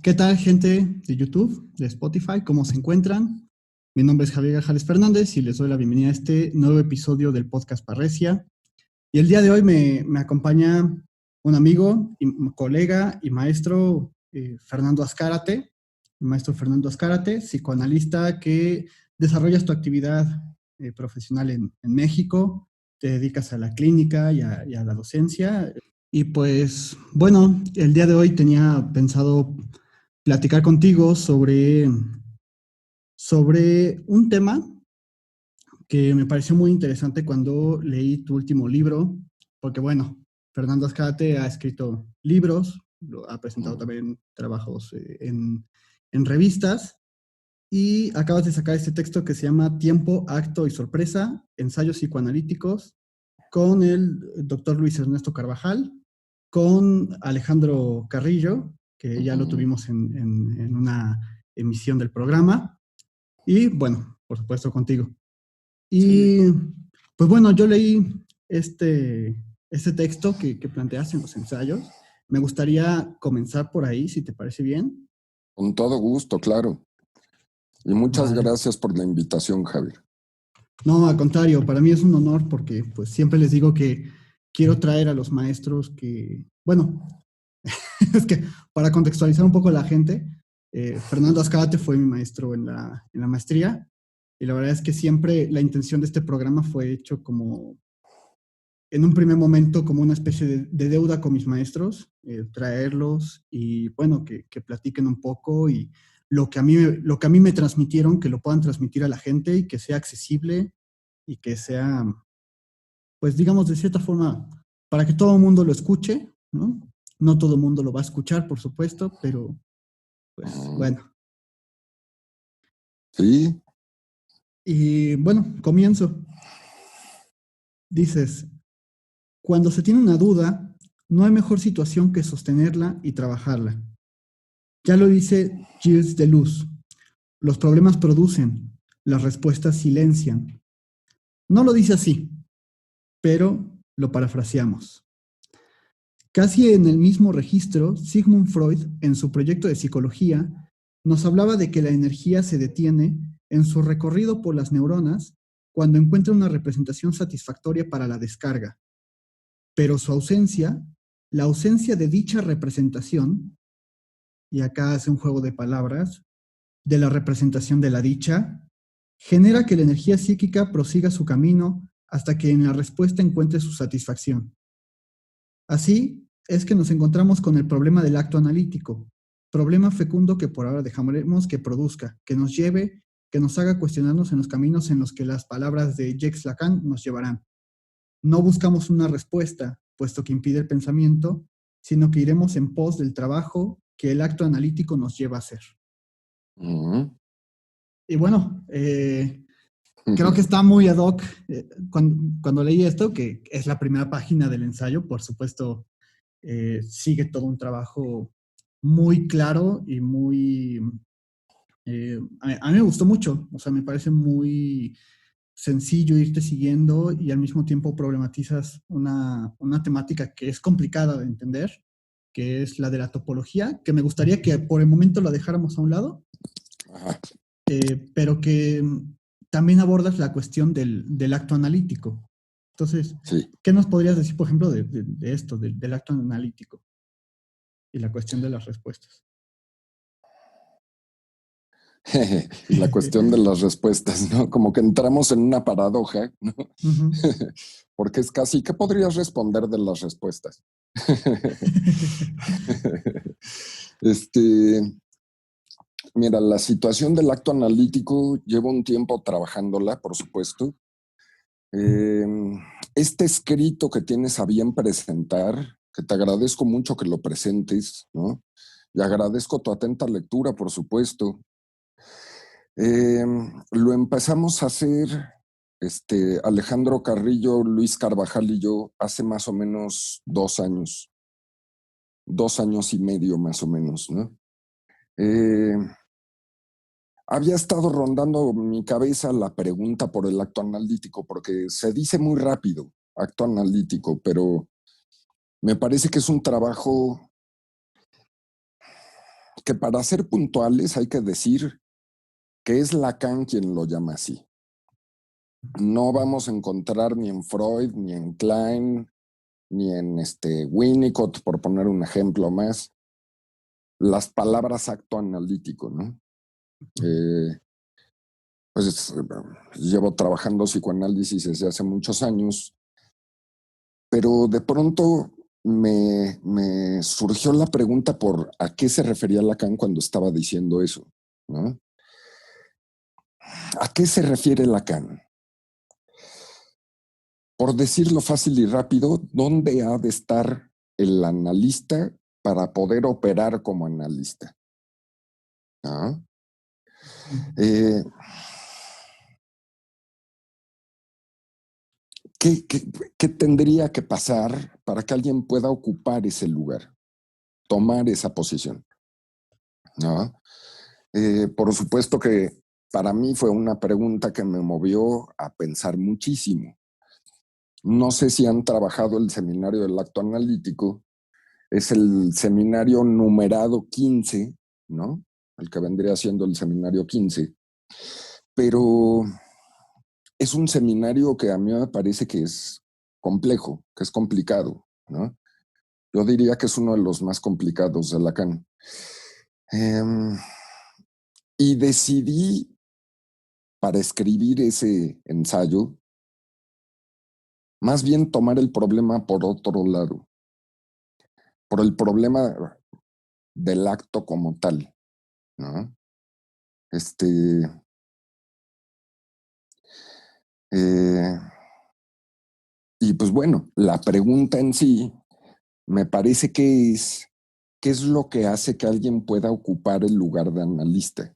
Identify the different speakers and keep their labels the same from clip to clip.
Speaker 1: ¿Qué tal, gente de YouTube, de Spotify? ¿Cómo se encuentran? Mi nombre es Javier Gajales Fernández y les doy la bienvenida a este nuevo episodio del podcast Parresia. Y el día de hoy me acompaña un amigo, y colega y maestro, Fernando Azcárate, maestro Fernando Azcárate, psicoanalista que desarrollas tu actividad profesional en México, te dedicas a la clínica y a la docencia. Y pues, bueno, el día de hoy tenía pensado platicar contigo sobre un tema que me pareció muy interesante cuando leí tu último libro, porque bueno, Fernando Azcárate ha escrito libros, ha presentado también trabajos en revistas, y acabas de sacar este texto que se llama Tiempo, Acto y Sorpresa, ensayos psicoanalíticos, con el doctor Luis Ernesto Carvajal, con Alejandro Carrillo, que ya lo tuvimos en una emisión del programa, y bueno, por supuesto contigo. Y
Speaker 2: Sí.
Speaker 1: pues bueno, yo leí este texto que planteas en los ensayos. Me gustaría comenzar por ahí, si te parece bien.
Speaker 2: Con todo gusto, claro. Y muchas
Speaker 1: Vale.
Speaker 2: gracias por la invitación, Javier.
Speaker 1: No, al contrario, para mí es un honor porque pues siempre les digo que quiero traer a los maestros que, bueno, es que para contextualizar un poco a la gente, Fernando Azcárate fue mi maestro en la maestría, y la verdad es que siempre la intención de este programa fue hecho como, en un primer momento, como una especie de deuda con mis maestros, traerlos y bueno, que platiquen un poco, y lo que a mí me transmitieron, que lo puedan transmitir a la gente y que sea accesible y que sea, pues digamos, de cierta forma, para que todo el mundo lo escuche, ¿no? No todo el mundo lo va a escuchar, por supuesto, pero pues bueno.
Speaker 2: Sí.
Speaker 1: Y bueno, comienzo. Dices, cuando se tiene una duda, no hay mejor situación que sostenerla y trabajarla. Ya lo dice Gilles Deleuze, los problemas producen, las respuestas silencian. No lo dice así, pero lo parafraseamos. Casi en el mismo registro, Sigmund Freud, en su proyecto de psicología, nos hablaba de que la energía se detiene en su recorrido por las neuronas cuando encuentra una representación satisfactoria para la descarga, pero su ausencia, la ausencia de dicha representación, y acá hace un juego de palabras, de la representación de la dicha, genera que la energía psíquica prosiga su camino hasta que en la respuesta encuentre su satisfacción. Así es que nos encontramos con el problema del acto analítico, problema fecundo que por ahora dejaremos que produzca, que nos lleve, que nos haga cuestionarnos en los caminos en los que las palabras de Jacques Lacan nos llevarán. No buscamos una respuesta, puesto que impide el pensamiento, sino que iremos en pos del trabajo que el acto analítico nos lleva a hacer. Y bueno, creo que está muy ad hoc cuando leí esto, que es la primera página del ensayo. Por supuesto, sigue todo un trabajo muy claro y muy... a mí me gustó mucho, o sea, me parece muy sencillo irte siguiendo, y al mismo tiempo problematizas una temática que es complicada de entender, que es la de la topología, que me gustaría que por el momento la dejáramos a un lado,
Speaker 2: Ajá.
Speaker 1: pero que también abordas la cuestión del acto analítico. Entonces,
Speaker 2: Sí.
Speaker 1: ¿qué nos podrías decir, por ejemplo, de esto, del acto analítico y la cuestión de las respuestas?
Speaker 2: Y la cuestión de las respuestas, ¿no? Como que entramos en una paradoja, ¿no?
Speaker 1: Ujú.
Speaker 2: Porque es casi, ¿qué podrías responder de las respuestas? Mira, la situación del acto analítico llevo un tiempo trabajándola, por supuesto. Eh, este escrito que tienes a bien presentar, que te agradezco mucho que lo presentes, ¿no? Y agradezco tu atenta lectura, por supuesto. Lo empezamos a hacer Alejandro Carrillo, Luis Carvajal y yo hace más o menos 2 años y medio más o menos, ¿no? Había estado rondando mi cabeza la pregunta por el acto analítico, porque se dice muy rápido, acto analítico, pero me parece que es un trabajo que para ser puntuales hay que decir que es Lacan quien lo llama así. No vamos a encontrar ni en Freud, ni en Klein, ni en Winnicott, por poner un ejemplo más, las palabras acto analítico, ¿no? Pues llevo trabajando psicoanálisis desde hace muchos años, pero de pronto me surgió la pregunta por a qué se refería Lacan cuando estaba diciendo eso, ¿no? ¿A qué se refiere Lacan? Por decirlo fácil y rápido, ¿dónde ha de estar el analista para poder operar como analista? ¿No? Eh, ¿Qué tendría que pasar para que alguien pueda ocupar ese lugar, tomar esa posición? ¿No? Por supuesto que para mí fue una pregunta que me movió a pensar muchísimo. No sé si han trabajado el seminario del acto analítico. Es el seminario numerado 15, ¿no? El que vendría siendo el seminario 15. Pero es un seminario que a mí me parece que es complejo, que es complicado, ¿no? Yo diría que es uno de los más complicados de Lacan. Y decidí, para escribir ese ensayo, más bien tomar el problema por otro lado, por el problema del acto como tal, ¿no? Eh, y pues bueno, la pregunta en sí me parece que es, ¿qué es lo que hace que alguien pueda ocupar el lugar de analista?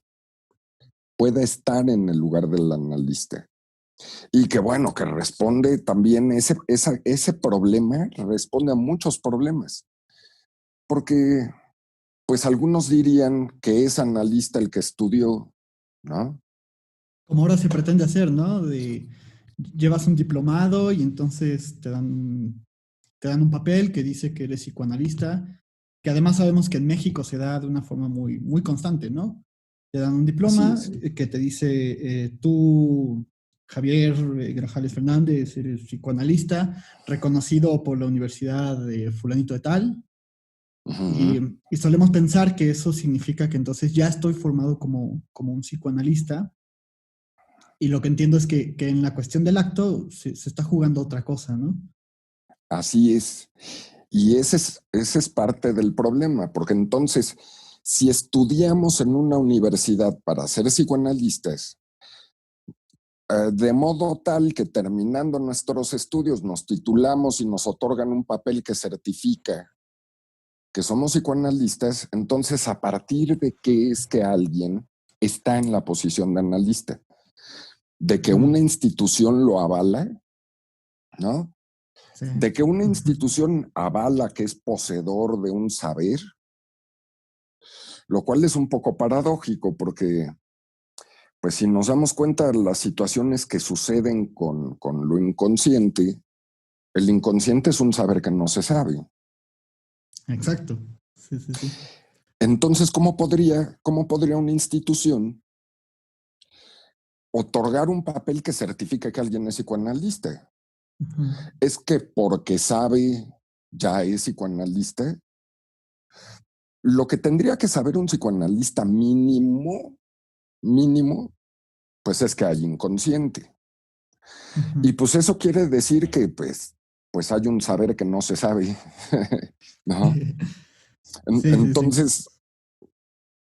Speaker 2: Pueda estar en el lugar del analista. Y que bueno, que responde también ese problema, responde a muchos problemas. Porque pues algunos dirían que es analista el que estudió, ¿no?
Speaker 1: Como ahora se pretende hacer, ¿no? Llevas un diplomado y entonces te dan un papel que dice que eres psicoanalista, que además sabemos que en México se da de una forma muy, muy constante, ¿no? Te dan un
Speaker 2: Así
Speaker 1: diploma
Speaker 2: es.
Speaker 1: que te dice, tú, Javier Grajales Fernández, eres psicoanalista, reconocido por la Universidad de Fulanito de Tal, y,
Speaker 2: Uh-huh.
Speaker 1: y solemos pensar que eso significa que entonces ya estoy formado como un psicoanalista, y lo que entiendo es que en la cuestión del acto se está jugando otra cosa, ¿no?
Speaker 2: Así es. Y ese es parte del problema, porque entonces, si estudiamos en una universidad para ser psicoanalistas, de modo tal que terminando nuestros estudios nos titulamos y nos otorgan un papel que certifica que somos psicoanalistas, entonces a partir de qué es que alguien está en la posición de analista, de que
Speaker 1: Ujú.
Speaker 2: una institución lo avala, ¿no?
Speaker 1: Sí.
Speaker 2: De que una
Speaker 1: Ujú.
Speaker 2: institución avala que es poseedor de un saber, lo cual es un poco paradójico porque, pues si nos damos cuenta de las situaciones que suceden con lo inconsciente, el inconsciente es un saber que no se sabe.
Speaker 1: Exacto. Sí, sí, sí.
Speaker 2: Entonces, ¿cómo podría una institución otorgar un papel que certifique que alguien es psicoanalista?
Speaker 1: Ujú.
Speaker 2: Es que porque sabe ya es psicoanalista. Lo que tendría que saber un psicoanalista mínimo, pues es que hay inconsciente.
Speaker 1: Ujú.
Speaker 2: Y pues eso quiere decir que pues hay un saber que no se sabe, ¿no?
Speaker 1: Sí, sí, sí.
Speaker 2: Entonces,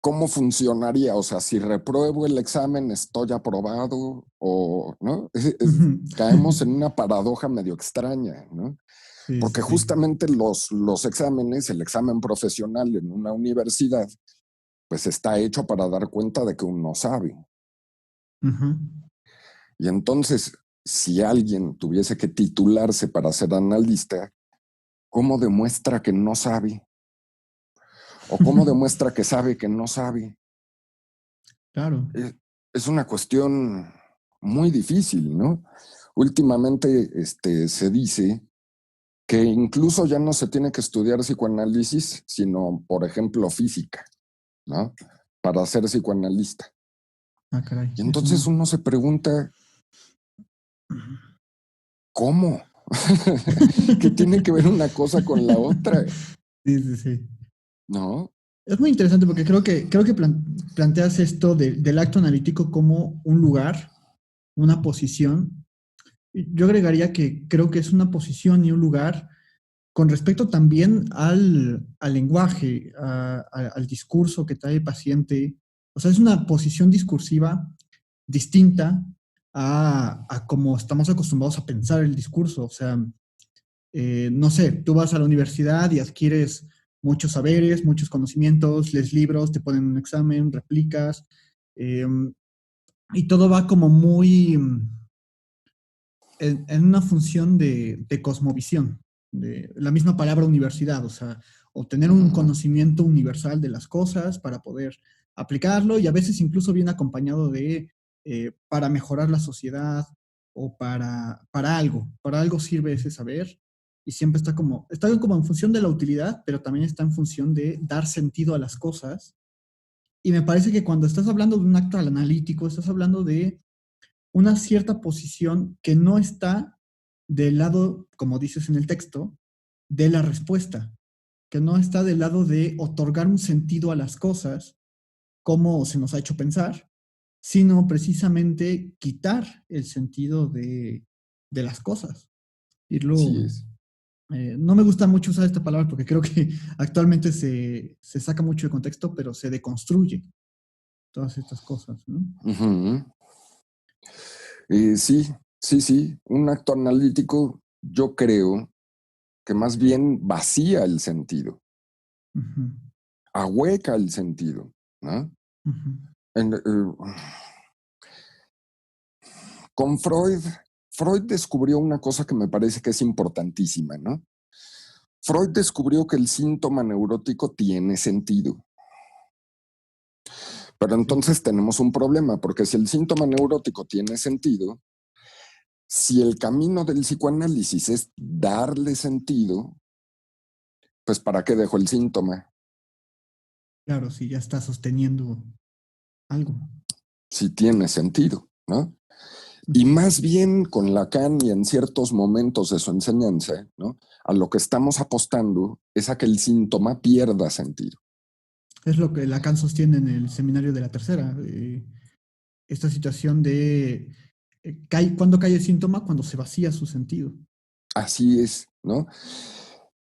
Speaker 2: ¿cómo funcionaría? O sea, si repruebo el examen, ¿estoy aprobado? O, ¿no?
Speaker 1: Ujú.
Speaker 2: Caemos en una paradoja medio extraña, ¿no?
Speaker 1: Sí, sí,
Speaker 2: Porque
Speaker 1: sí.
Speaker 2: justamente los exámenes, el examen profesional en una universidad, pues está hecho para dar cuenta de que uno sabe.
Speaker 1: Ujú.
Speaker 2: Y entonces, si alguien tuviese que titularse para ser analista, ¿cómo demuestra que no sabe? ¿O cómo demuestra que sabe que no sabe?
Speaker 1: Claro.
Speaker 2: Es una cuestión muy difícil, ¿no? Últimamente se dice que incluso ya no se tiene que estudiar psicoanálisis, sino, por ejemplo, física. ¿no? Para ser psicoanalista.
Speaker 1: Ah, caray.
Speaker 2: Y entonces uno se pregunta, ¿cómo? ¿Qué tiene que ver una cosa con la otra?
Speaker 1: Sí, sí, sí.
Speaker 2: ¿No?
Speaker 1: Es muy interesante porque creo que planteas esto del acto analítico como un lugar, una posición. Yo agregaría que creo que es una posición y un lugar con respecto también al lenguaje, al discurso que trae el paciente. O sea, es una posición discursiva distinta a cómo estamos acostumbrados a pensar el discurso. O sea, no sé, tú vas a la universidad y adquieres muchos saberes, muchos conocimientos, lees libros, te ponen un examen, replicas, eh, y todo va como muy en una función de cosmovisión, de la misma palabra universidad, o sea, obtener un conocimiento universal de las cosas para poder aplicarlo y a veces incluso viene acompañado de para mejorar la sociedad o para algo sirve ese saber y siempre está como en función de la utilidad, pero también está en función de dar sentido a las cosas. Y me parece que cuando estás hablando de un acto analítico, estás hablando de una cierta posición que no está del lado, como dices en el texto, de la respuesta, que no está del lado de otorgar un sentido a las cosas, como se nos ha hecho pensar, sino precisamente quitar el sentido de las cosas. Irlo,
Speaker 2: Así es.
Speaker 1: no me gusta mucho usar esta palabra porque creo que actualmente se saca mucho de contexto, pero se deconstruye todas estas cosas, ¿no?
Speaker 2: Sí, sí, sí. Un acto analítico, yo creo que más bien vacía el sentido,
Speaker 1: Ujú,
Speaker 2: ahueca el sentido, ¿no?
Speaker 1: ujú.
Speaker 2: Con Freud descubrió una cosa que me parece que es importantísima, ¿no? Freud descubrió que el síntoma neurótico tiene sentido. Pero
Speaker 1: Sí,
Speaker 2: entonces tenemos un problema, porque si el síntoma neurótico tiene sentido, si el camino del psicoanálisis es darle sentido, pues ¿para qué dejo el síntoma?
Speaker 1: claro, sí, ya está sosteniendo algo.
Speaker 2: Si tiene sentido, ¿no? Y más bien con Lacan y en ciertos momentos de su enseñanza, ¿no? A lo que estamos apostando es a que el síntoma pierda sentido.
Speaker 1: Es lo que Lacan sostiene en el seminario de la tercera. Esta situación de cuando cae el síntoma, cuando se vacía su sentido.
Speaker 2: Así es, ¿no?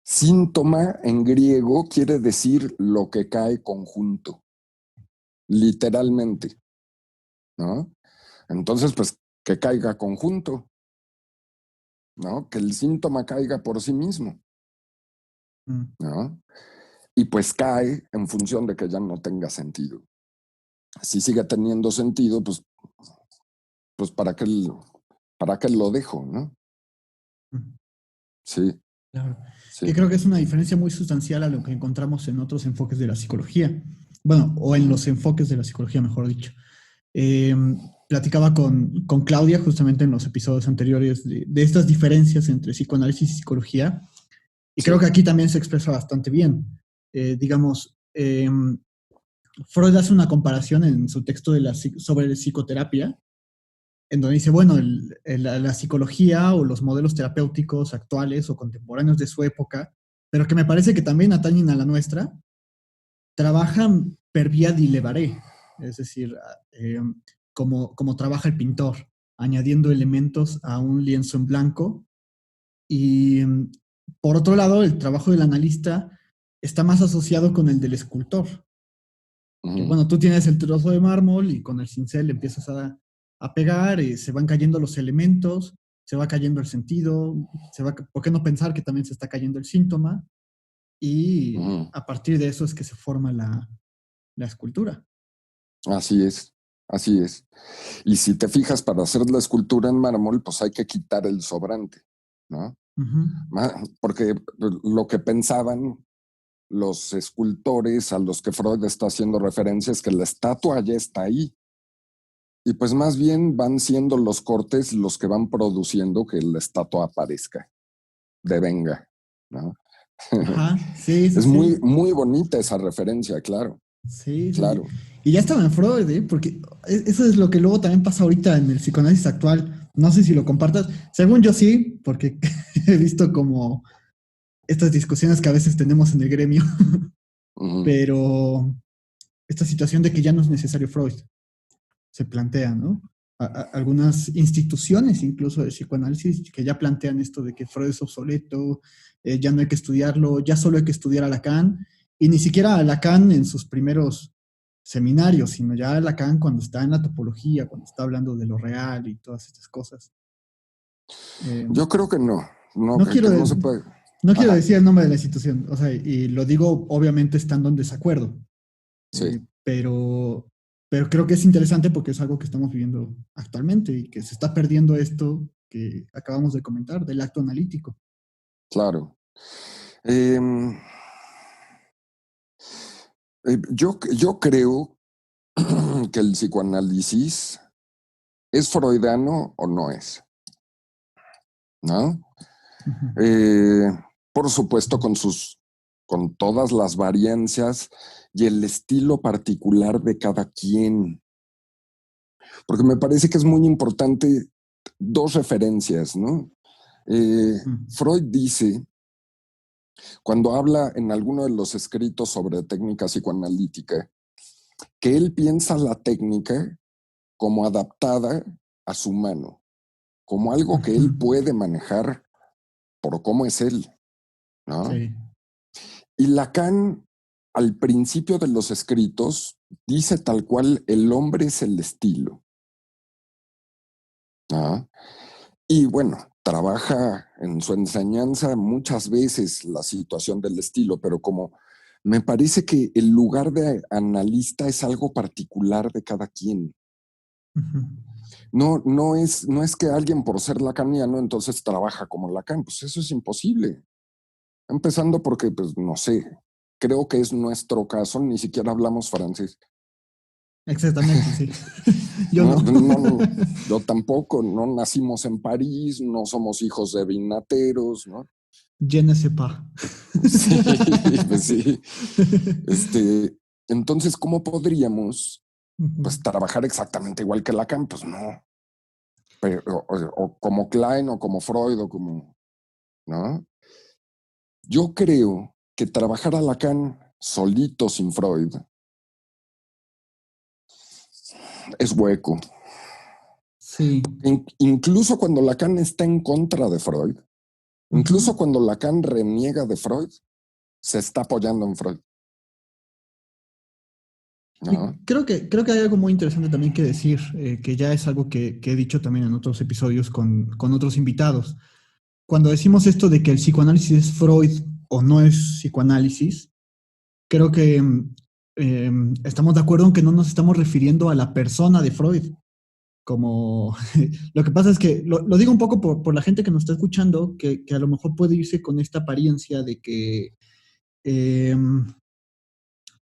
Speaker 2: Síntoma en griego quiere decir lo que cae conjunto, literalmente, ¿no? Entonces, pues que caiga conjunto, ¿no? Que el síntoma caiga por sí mismo,
Speaker 1: Mm,
Speaker 2: ¿no? Y pues cae en función de que ya no tenga sentido. Si sigue teniendo sentido, pues para qué lo dejo, ¿no?
Speaker 1: mm,
Speaker 2: Sí,
Speaker 1: claro.
Speaker 2: sí,
Speaker 1: Que creo que es una diferencia muy sustancial a lo que encontramos en otros enfoques de la psicología. Bueno, o en los enfoques de la psicología, mejor dicho. Eh, Platicaba con Claudia justamente en los episodios anteriores de estas diferencias entre psicoanálisis y psicología. Y creo que
Speaker 2: sí.
Speaker 1: aquí también se expresa bastante bien. Digamos, Freud hace una comparación en su texto sobre psicoterapia, en donde dice, bueno, la psicología o los modelos terapéuticos actuales o contemporáneos de su época, pero que me parece que también atañen a la nuestra, trabajan per vía di levare, es decir, como trabaja el pintor, añadiendo elementos a un lienzo en blanco. Y por otro lado, el trabajo del analista está más asociado con el del escultor, que
Speaker 2: Ujú,
Speaker 1: bueno, tú tienes el trozo de mármol y con el cincel empiezas a pegar, y se van cayendo los elementos, se va cayendo el sentido, ¿por qué no pensar que también se está cayendo el síntoma? Y
Speaker 2: ujú.
Speaker 1: a partir de eso es que se forma la escultura.
Speaker 2: Así es, así es. Y si te fijas, para hacer la escultura en mármol, pues hay que quitar el sobrante, ¿no?
Speaker 1: Ujú,
Speaker 2: Porque lo que pensaban los escultores a los que Freud está haciendo referencia es que la estatua ya está ahí. Y pues más bien van siendo los cortes los que van produciendo que la estatua aparezca, devenga, ¿no?
Speaker 1: ajá, sí, sí,
Speaker 2: Es muy,
Speaker 1: sí.
Speaker 2: muy bonita esa referencia, claro.
Speaker 1: Sí, sí, sí.
Speaker 2: claro.
Speaker 1: Y ya estaba en Freud, ¿eh? Porque eso es lo que luego también pasa ahorita en el psicoanálisis actual. No sé si lo compartas. Según yo sí, porque he visto como estas discusiones que a veces tenemos en el gremio,
Speaker 2: Ujú.
Speaker 1: pero esta situación de que ya no es necesario Freud se plantea, ¿no? Algunas instituciones, incluso de psicoanálisis, que ya plantean esto de que Freud es obsoleto, ya no hay que estudiarlo, ya solo hay que estudiar a Lacan, y ni siquiera a Lacan en sus primeros seminarios, sino ya a Lacan cuando está en la topología, cuando está hablando de lo real y todas estas cosas. Eh,
Speaker 2: Yo creo que no, no,
Speaker 1: no quiero,
Speaker 2: que no se puede.
Speaker 1: no quiero
Speaker 2: Ajá,
Speaker 1: decir el nombre de la institución, o sea, y lo digo obviamente estando en desacuerdo,
Speaker 2: sí,
Speaker 1: eh, pero, pero creo que es interesante porque es algo que estamos viviendo actualmente y que se está perdiendo esto que acabamos de comentar, del acto analítico.
Speaker 2: claro. Em, yo creo que el psicoanálisis es freudiano o no es, ¿no?
Speaker 1: Ujú,
Speaker 2: Eh, por supuesto, con todas las variancias y el estilo particular de cada quien, porque me parece que es muy importante dos referencias, ¿no?
Speaker 1: ujú,
Speaker 2: Freud dice, cuando habla en alguno de los escritos sobre técnica psicoanalítica, que él piensa la técnica como adaptada a su mano, como algo que
Speaker 1: ujú.
Speaker 2: él puede manejar por cómo es él, ¿no?
Speaker 1: Sí.
Speaker 2: Y Lacan, al principio de los escritos, dice tal cual, el hombre es el estilo, ¿no? Y bueno, trabaja en su enseñanza muchas veces la situación del estilo, pero como me parece que el lugar de analista es algo particular de cada quien.
Speaker 1: Ujú.
Speaker 2: No es que alguien por ser lacaniano entonces trabaja como Lacan, pues eso es imposible. Empezando porque, pues no sé, creo que es nuestro caso, ni siquiera hablamos francés.
Speaker 1: Exactamente, sí. Yo
Speaker 2: No,
Speaker 1: no.
Speaker 2: no, no, yo tampoco, no nacimos en París, no somos hijos de vinateros, ¿no?
Speaker 1: Je ne sais pas.
Speaker 2: Sí, pues sí. Este, entonces, ¿cómo podríamos,
Speaker 1: Ujú.
Speaker 2: pues, trabajar exactamente igual que Lacan? Pues no, pero, o como Klein o como Freud o como, ¿no? Yo creo que trabajar a Lacan solito sin Freud es hueco.
Speaker 1: Sí.
Speaker 2: Incluso cuando Lacan está en contra de Freud, incluso
Speaker 1: Ujú.
Speaker 2: cuando Lacan reniega de Freud, se está apoyando en Freud,
Speaker 1: Y
Speaker 2: ¿no?
Speaker 1: creo que hay algo muy interesante también que decir, que ya es algo que he dicho también en otros episodios con otros invitados. Cuando decimos esto de que el psicoanálisis es Freud o no es psicoanálisis, creo que estamos de acuerdo en que no nos estamos refiriendo a la persona de Freud. Como lo que pasa es que lo digo un poco por la gente que nos está escuchando, que a lo mejor puede irse con esta apariencia eh,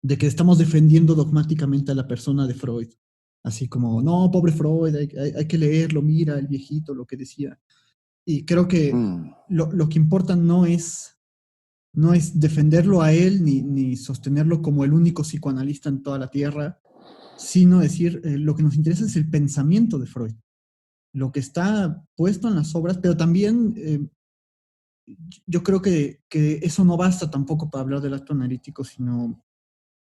Speaker 1: de que estamos defendiendo dogmáticamente a la persona de Freud. Así como, no, pobre Freud, hay que leerlo, mira, el viejito, lo que decía. Y creo que
Speaker 2: Mm,
Speaker 1: lo que importa no es defenderlo a él ni sostenerlo como el único psicoanalista en toda la Tierra, sino decir, lo que nos interesa es el pensamiento de Freud, lo que está puesto en las obras, pero también yo creo que eso no basta tampoco para hablar del acto analítico, sino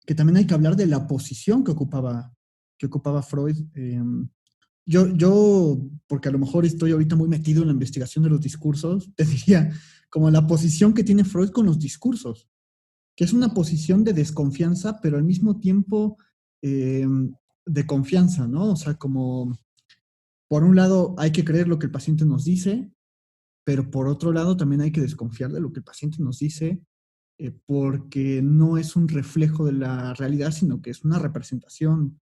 Speaker 1: que también hay que hablar de la posición que ocupaba Freud. Porque a lo mejor estoy ahorita muy metido en la investigación de los discursos, te diría como la posición que tiene Freud con los discursos, que es una posición de desconfianza, pero al mismo tiempo eh, de confianza, ¿no? O sea, como por un lado hay que creer lo que el paciente nos dice, pero por otro lado también hay que desconfiar de lo que el paciente nos dice, porque no es un reflejo de la realidad, sino que es una representación,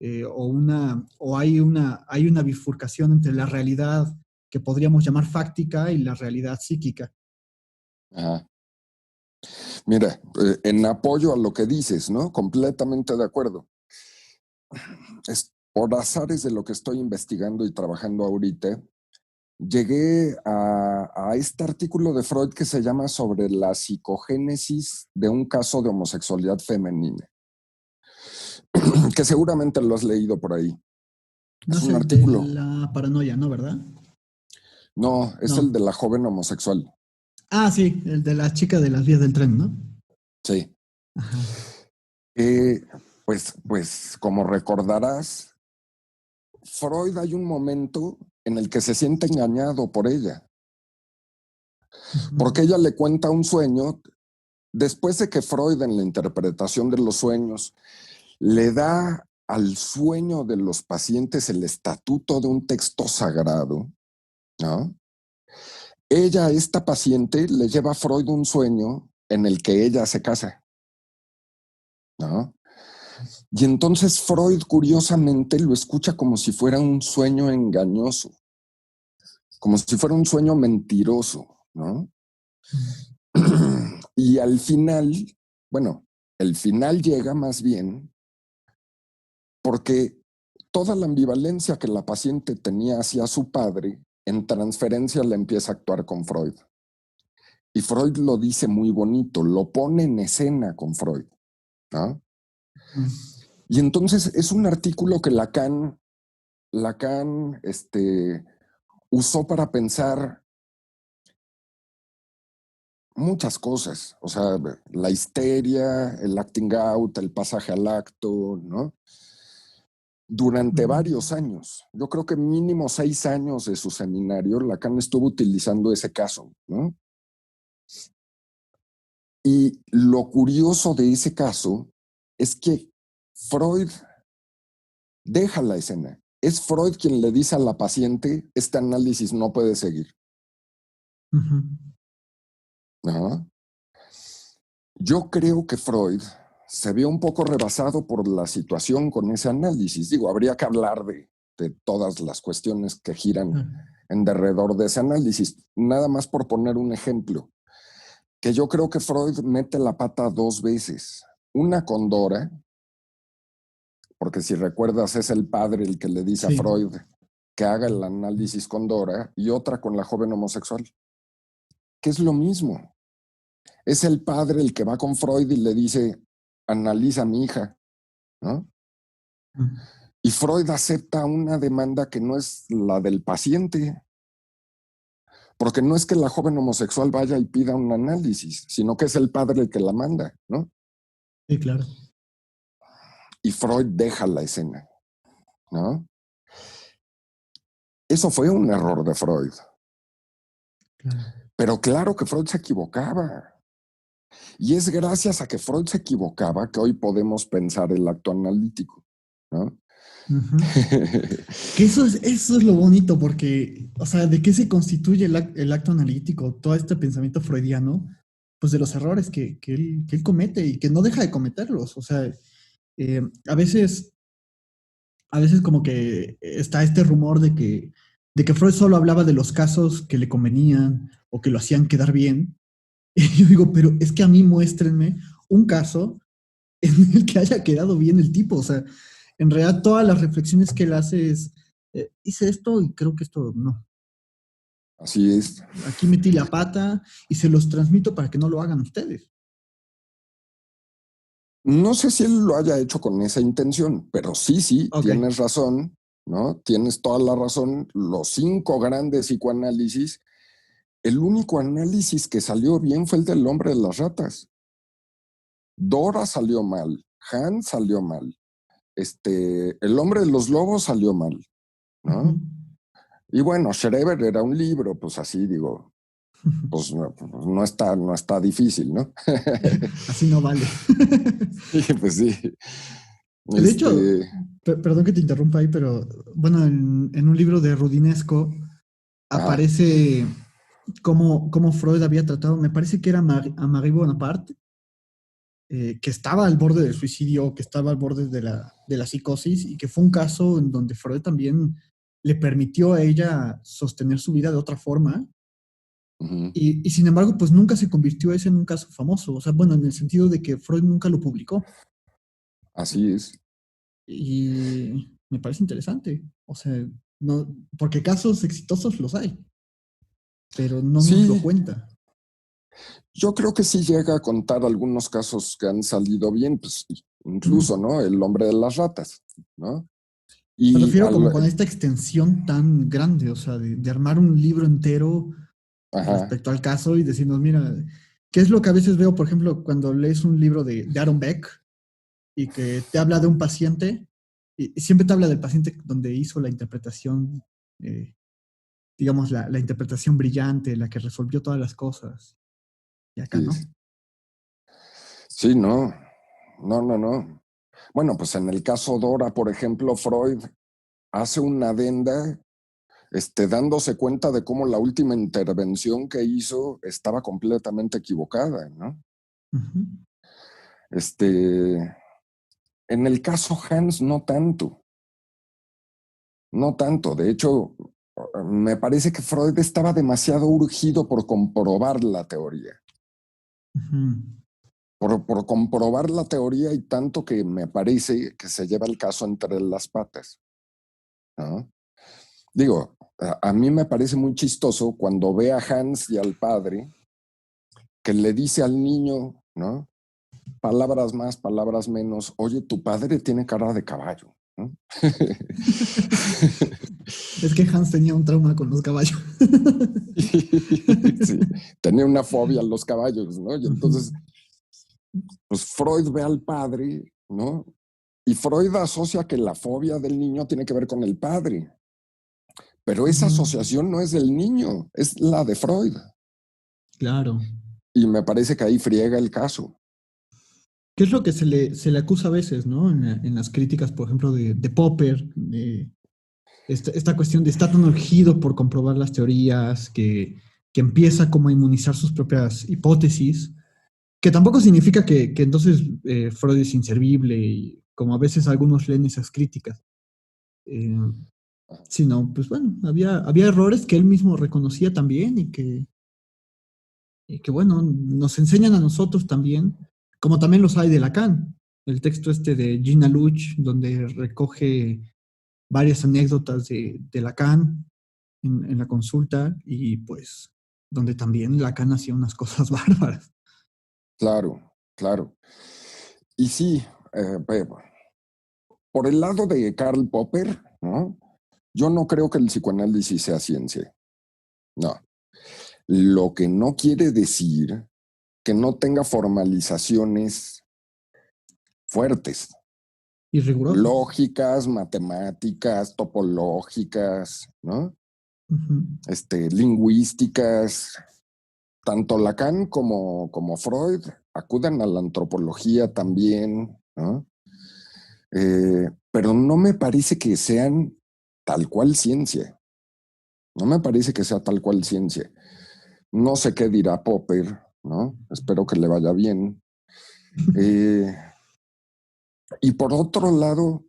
Speaker 1: hay una bifurcación entre la realidad que podríamos llamar fáctica y la realidad psíquica.
Speaker 2: ajá. Mira, en apoyo a lo que dices, ¿no? Completamente de acuerdo. Es por azares de lo que estoy investigando y trabajando ahorita, llegué a este artículo de Freud que se llama sobre la psicogénesis de un caso de homosexualidad femenina. que seguramente lo has leído por ahí.
Speaker 1: No
Speaker 2: Es
Speaker 1: es
Speaker 2: un
Speaker 1: el de
Speaker 2: artículo.
Speaker 1: la paranoia, ¿no? ¿Verdad?
Speaker 2: No, es el
Speaker 1: No.
Speaker 2: de la joven homosexual.
Speaker 1: Ah, sí, el de la chica de las vías del tren, ¿no?
Speaker 2: Sí.
Speaker 1: Ajá.
Speaker 2: Eh, pues como recordarás, Freud hay un momento en el que se siente engañado por ella,
Speaker 1: Ujú.
Speaker 2: porque ella le cuenta un sueño después de que Freud en la interpretación de los sueños le da al sueño de los pacientes el estatuto de un texto sagrado, ¿no? Ella, esta paciente, le lleva a Freud un sueño en el que ella se casa, ¿no? Y entonces Freud, curiosamente, lo escucha como si fuera un sueño engañoso, como si fuera un sueño mentiroso, ¿no? Y al final, bueno, el final llega más bien porque toda la ambivalencia que la paciente tenía hacia su padre, en transferencia le empieza a actuar con Freud. Y Freud lo dice muy bonito, lo pone en escena con Freud, ¿no? Y entonces es un artículo que Lacan usó para pensar muchas cosas, o sea, la histeria, el acting out, el pasaje al acto, ¿no? Durante varios años, yo creo que mínimo 6 años de su seminario, Lacan estuvo utilizando ese caso, ¿no? Y lo curioso de ese caso es que Freud deja la escena. Es Freud quien le dice a la paciente, este análisis no puede seguir, ¿no? Yo creo que Freud se vio un poco rebasado por la situación con ese análisis. Digo, habría que hablar de todas las cuestiones que giran en derredor de ese análisis. Nada más por poner un ejemplo, que yo creo que Freud mete la pata 2 veces. Una con Dora, porque si recuerdas es el padre el que le dice a
Speaker 1: Sí,
Speaker 2: Freud que haga el análisis con Dora, y otra con la joven homosexual, que es lo mismo. Es el padre el que va con Freud y le dice, analiza a mi hija, ¿no? Y Freud acepta una demanda que no es la del paciente, porque no es que la joven homosexual vaya y pida un análisis, sino que es el padre el que la manda, ¿no?
Speaker 1: sí, claro.
Speaker 2: Y Freud deja la escena, ¿no? Eso fue un error de Freud.
Speaker 1: Claro.
Speaker 2: Pero claro que Freud se equivocaba. Y es gracias a que Freud se equivocaba que hoy podemos pensar el acto analítico, ¿no?
Speaker 1: Que eso es lo bonito, porque, o sea, ¿de qué se constituye el acto analítico? Todo este pensamiento freudiano, pues de los errores que él comete y que no deja de cometerlos. O sea, eh, a veces, a veces como que está este rumor de que Freud solo hablaba de los casos que le convenían o que lo hacían quedar bien. Y yo digo, pero es que a mí muéstrenme un caso en el que haya quedado bien el tipo. O sea, en realidad todas las reflexiones que él hace es, hice esto y creo que esto no.
Speaker 2: Así es.
Speaker 1: Aquí metí la pata y se los transmito para que no lo hagan ustedes.
Speaker 2: No sé si él lo haya hecho con esa intención, pero sí,
Speaker 1: Ok.
Speaker 2: tienes razón, ¿no? Tienes toda la razón. Los 5 grandes psicoanálisis, el único análisis que salió bien fue el del hombre de las ratas. Dora salió mal, Han salió mal, el hombre de los lobos salió mal,
Speaker 1: Ujú.
Speaker 2: ¿no? Y bueno, Schreber era un libro, pues así digo, pues no está difícil, ¿no?
Speaker 1: Así no vale.
Speaker 2: Sí, pues sí.
Speaker 1: De hecho,
Speaker 2: Este,
Speaker 1: perdón que te interrumpa ahí, pero bueno, en un libro de Rudinesco
Speaker 2: ajá,
Speaker 1: aparece cómo Freud había tratado, me parece que era a Marie Bonaparte, que estaba al borde del suicidio, que estaba al borde de la psicosis, y que fue un caso en donde Freud también le permitió a ella sostener su vida de otra forma,
Speaker 2: ujú,
Speaker 1: y sin embargo, pues nunca se convirtió ese en un caso famoso, o sea, bueno, en el sentido de que Freud nunca lo publicó,
Speaker 2: así es.
Speaker 1: y me parece interesante, o sea, no, porque casos exitosos los hay, pero no nos lo
Speaker 2: Sí,
Speaker 1: cuenta.
Speaker 2: yo creo que sí llega a contar algunos casos que han salido bien, pues incluso, ¿no? El hombre de las ratas, ¿no?
Speaker 1: Me
Speaker 2: Y
Speaker 1: refiero como con esta extensión tan grande, o sea, de armar un libro entero
Speaker 2: ajá,
Speaker 1: respecto al caso y decirnos, mira, ¿qué es lo que a veces veo, por ejemplo, cuando lees un libro de Aaron Beck y que te habla de un paciente y siempre te habla del paciente donde hizo la interpretación, digamos, la interpretación brillante, la que resolvió todas las cosas. Y acá
Speaker 2: sí,
Speaker 1: no.
Speaker 2: sí, no, no, no, no. Bueno, pues en el caso Dora, por ejemplo, Freud hace una adenda, dándose cuenta de cómo la última intervención que hizo estaba completamente equivocada, ¿no?
Speaker 1: Ujú.
Speaker 2: En el caso Hans, no tanto, no tanto. De hecho, me parece que Freud estaba demasiado urgido por comprobar la teoría.
Speaker 1: Ujú.
Speaker 2: Por comprobar la teoría y tanto que me parece que se lleva el caso entre las patas, ¿no? Digo, a mí me parece muy chistoso cuando ve a Hans y al padre que le dice al niño, ¿no? Palabras más, palabras menos, oye, tu padre tiene cara de caballo, ¿no?
Speaker 1: Es que Hans tenía un trauma con los caballos.
Speaker 2: Sí, tenía una fobia a los caballos, ¿no? Y
Speaker 1: Ujú.
Speaker 2: entonces, pues Freud ve al padre, ¿no? Y Freud asocia que la fobia del niño tiene que ver con el padre, pero esa
Speaker 1: Ujú.
Speaker 2: asociación no es del niño, es la de Freud.
Speaker 1: Claro.
Speaker 2: Y me parece que ahí friega el caso.
Speaker 1: ¿Qué es lo que se le acusa a veces, ¿no? En las críticas, por ejemplo, de Popper, de esta cuestión de estar tan urgido por comprobar las teorías, que empieza como a inmunizar sus propias hipótesis, que tampoco significa que entonces Freud es inservible, y como a veces algunos leen esas críticas, eh, sino, pues bueno, había errores que él mismo reconocía también y que bueno, nos enseñan a nosotros también, como también los hay de Lacan. El texto este de Gina Luch, donde recoge varias anécdotas de Lacan en la consulta y pues donde también Lacan hacía unas cosas bárbaras.
Speaker 2: Claro, claro. Y sí, por el lado de Karl Popper, ¿no? Yo no creo que el psicoanálisis sea ciencia. No. Lo que no quiere decir que no tenga formalizaciones fuertes,
Speaker 1: Y rigurosos.
Speaker 2: lógicas, matemáticas, topológicas, ¿no?
Speaker 1: Ujú.
Speaker 2: Lingüísticas. Tanto Lacan como Freud acuden a la antropología también, ¿no? Pero no me parece que sean tal cual ciencia. No me parece que sea tal cual ciencia. No sé qué dirá Popper, ¿no? Espero que le vaya bien. Eh, y por otro lado,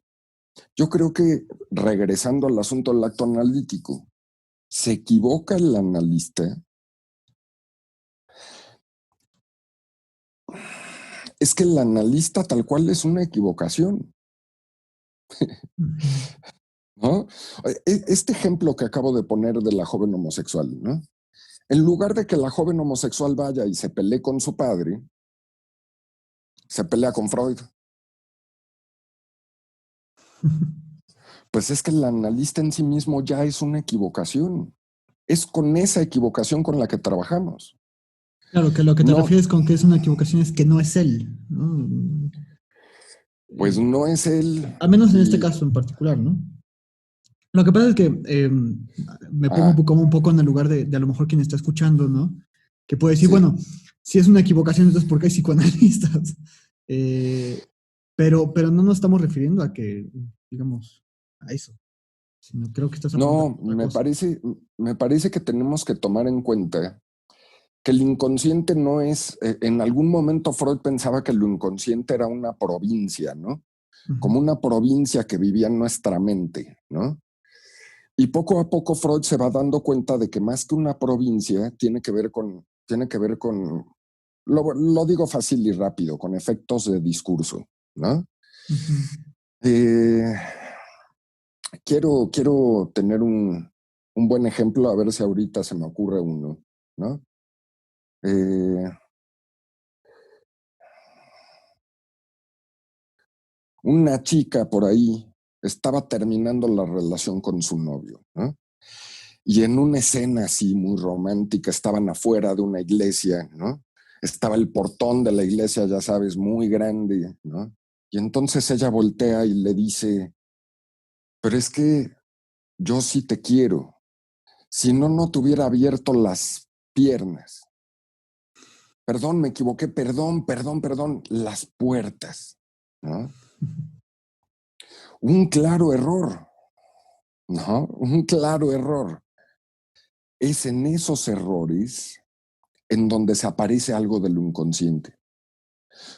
Speaker 2: yo creo que regresando al asunto del acto analítico, se equivoca el analista. Es que el analista tal cual es una equivocación,
Speaker 1: Ujú.
Speaker 2: ¿no? Este ejemplo que acabo de poner de la joven homosexual, ¿no? En lugar de que la joven homosexual vaya y se pelee con su padre, se pelea con Freud. Pues es que el analista en sí mismo ya es una equivocación. Es con esa equivocación con la que trabajamos.
Speaker 1: Claro, que lo que te
Speaker 2: No,
Speaker 1: refieres con que es una equivocación es que no es él, ¿no?
Speaker 2: pues
Speaker 1: Eh,
Speaker 2: no es él.
Speaker 1: Al menos en este
Speaker 2: Y,
Speaker 1: caso en particular, ¿no? Lo que pasa es que me pongo
Speaker 2: ah,
Speaker 1: como un poco en el lugar de a lo mejor quien está escuchando, ¿no? Que puede decir,
Speaker 2: sí.
Speaker 1: bueno, si es una equivocación, entonces ¿por qué hay psicoanalistas? Eh, pero no nos estamos refiriendo a que, digamos, a eso, sino creo que estás apuntando
Speaker 2: No,
Speaker 1: a otra cosa.
Speaker 2: me parece que tenemos que tomar en cuenta que el inconsciente no es, en algún momento Freud pensaba que lo inconsciente era una provincia, ¿no?
Speaker 1: Ujú.
Speaker 2: Como una provincia que vivía en nuestra mente, ¿no? Y poco a poco Freud se va dando cuenta de que más que una provincia tiene que ver con, lo digo fácil y rápido, con efectos de discurso, ¿no?
Speaker 1: Ujú.
Speaker 2: Eh, quiero tener un buen ejemplo, a ver si ahorita se me ocurre uno, ¿no? Eh, una chica por ahí estaba terminando la relación con su novio, ¿no? Y en una escena así muy romántica, estaban afuera de una iglesia, ¿no? Estaba el portón de la iglesia, ya sabes, muy grande, ¿no? Y entonces ella voltea y le dice, pero es que yo sí te quiero. Si no, no te hubiera abierto las piernas. Perdón, me equivoqué, perdón, las puertas, ¿no? Un claro error, ¿no? Un claro error. Es en esos errores en donde se aparece algo de lo inconsciente.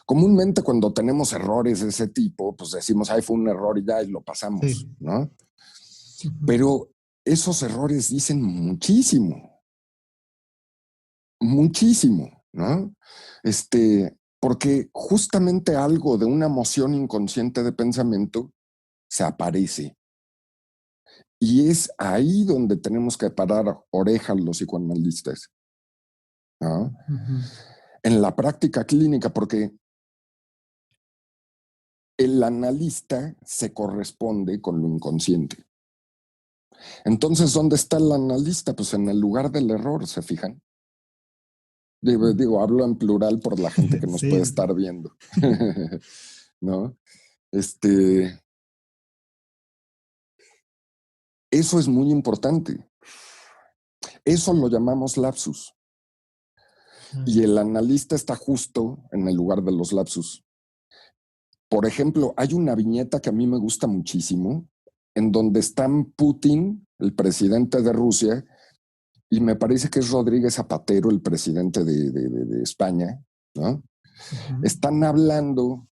Speaker 2: Comúnmente cuando tenemos errores de ese tipo, pues decimos, ay, fue un error y ya, y lo pasamos,
Speaker 1: Sí.
Speaker 2: ¿no?
Speaker 1: Ujú.
Speaker 2: Pero esos errores dicen muchísimo, muchísimo, ¿no? Porque justamente algo de una emoción inconsciente de pensamiento se aparece. Y es ahí donde tenemos que parar orejas los psicoanalistas, ¿no?
Speaker 1: Ujú.
Speaker 2: En la práctica clínica, porque el analista se corresponde con lo inconsciente. Entonces, ¿dónde está el analista? Pues en el lugar del error, ¿se fijan? Digo, hablo en plural por la gente que nos puede
Speaker 1: Sí,
Speaker 2: estar
Speaker 1: sí.
Speaker 2: viendo. ¿No? Este, Eso es muy importante. Eso lo llamamos lapsus. Y el analista está justo en el lugar de los lapsus. Por ejemplo, hay una viñeta que a mí me gusta muchísimo, en donde están Putin, el presidente de Rusia, y me parece que es Rodríguez Zapatero, el presidente de España, ¿no?
Speaker 1: Ujú.
Speaker 2: Están hablando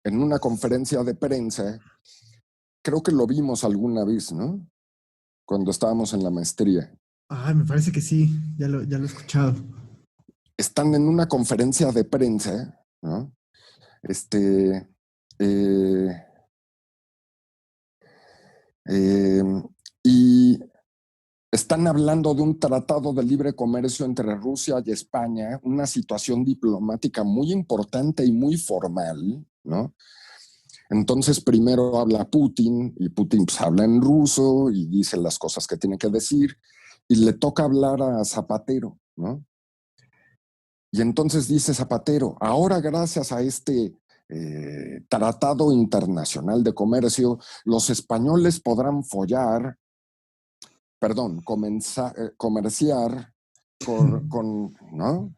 Speaker 2: en una conferencia de prensa, creo que lo vimos alguna vez, ¿no? Cuando estábamos en la maestría.
Speaker 1: Ah, me parece que sí, ya lo he escuchado.
Speaker 2: Están en una conferencia de prensa, ¿no? Este, eh, eh, y están hablando de un tratado de libre comercio entre Rusia y España, una situación diplomática muy importante y muy formal, ¿no? Entonces primero habla Putin y Putin pues, habla en ruso y dice las cosas que tiene que decir y le toca hablar a Zapatero, ¿no? Y entonces dice Zapatero, ahora gracias a este tratado internacional de comercio, los españoles podrán comerciar ¿no?